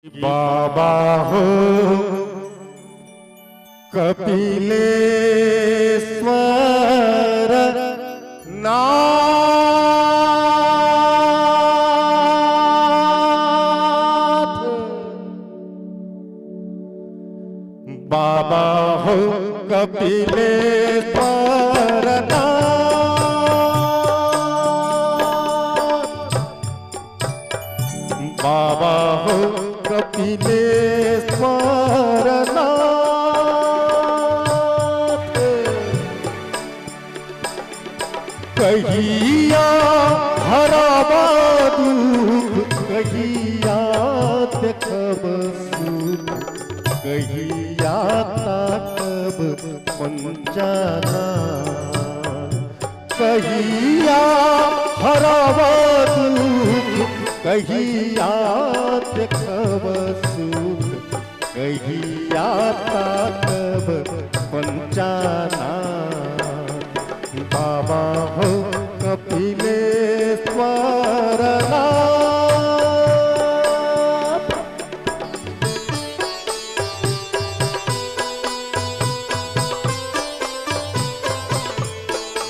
बाबा हो कपिलेश्वर नाथ, बाबा हो कपिलेश्वर नाथ, बाबा हो कपिलेश्वर नाथ। कहिया हरावा दुख, कहिया देखब सुख, कहिया ताकब पंचना, कहिया हरावा दुख, कहिया देखब सुख, कहिया ताकब पंचना। बाबा हो कपिलेश्वर नाथ।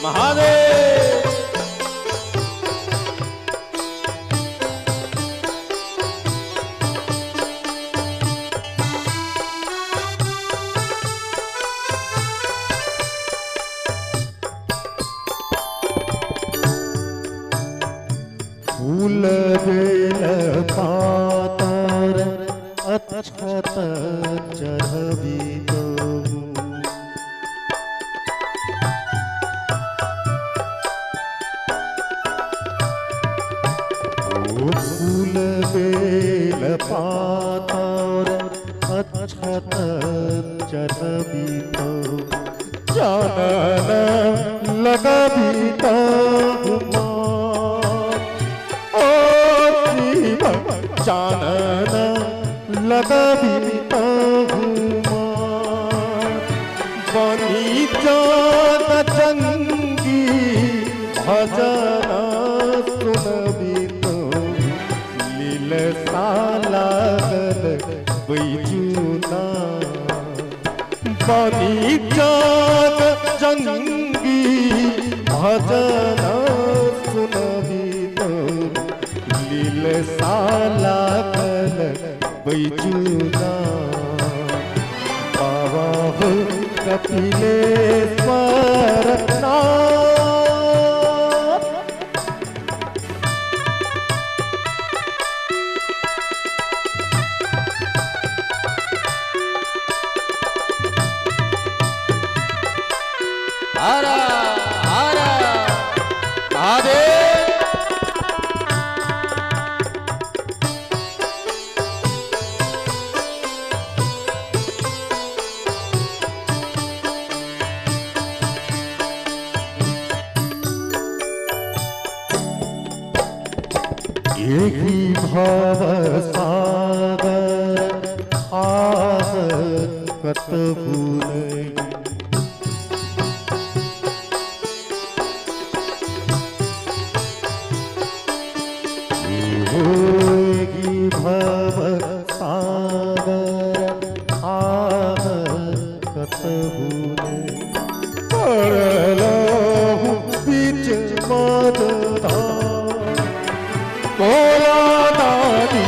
महादेव फूल बेल पातर अक्षत चढ़बी तो, फूल बेल पातर अक्षत चढ़बी तो, चानन लगबी तो चानन लगबी तहुमा, बनी जान चंगी भजन सुनबी तो, लील सालागल बैजुना। बनी जान चंगी भजन सुनबी तो, लील सालागल बैजुना। बाबा हो कपिलेश्वर नाथ। हर हर महादेव। यही भव सागर आस कतहु नहीं, यही भव सागर आस कतहु नहीं। पड़लहु बीच मझधार, भोला दानी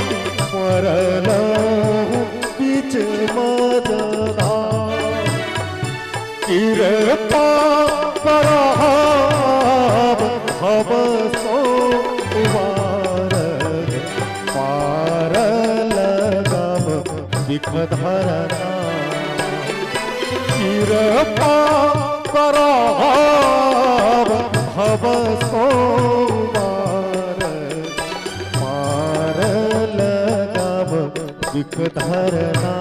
मरलहु बीच मझधार। कृपा करहब भव सोमवार, पार लगब बिख धरना। कृपा करहब भव सोमवार, पार लगब बिख धरना।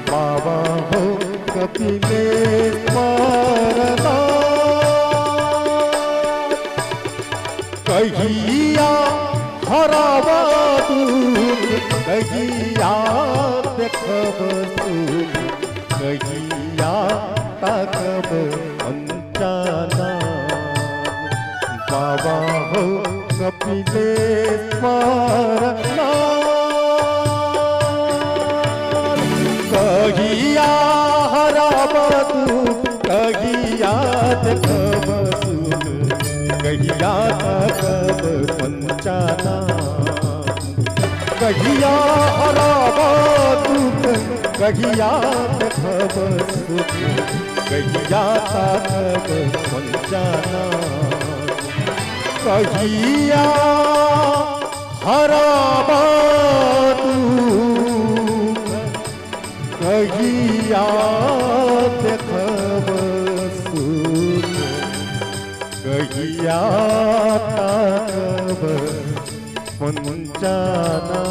बाबा हो कपिलेश्वर नाथ। कहिया हरावा दुख, कहिया देखब सुख, कहिया ताकब पंचना। बाबा हो कपिलेश्वर नाथ। कहिया हराब तू कहिया देखब सुख कहिया तकब पंचाना कहिया हराब दुख कहिया देखब सुख कहिया तकब पंचाना कहिया हराब दुख कहिया देखब सुख कहिया तकब पंचाना।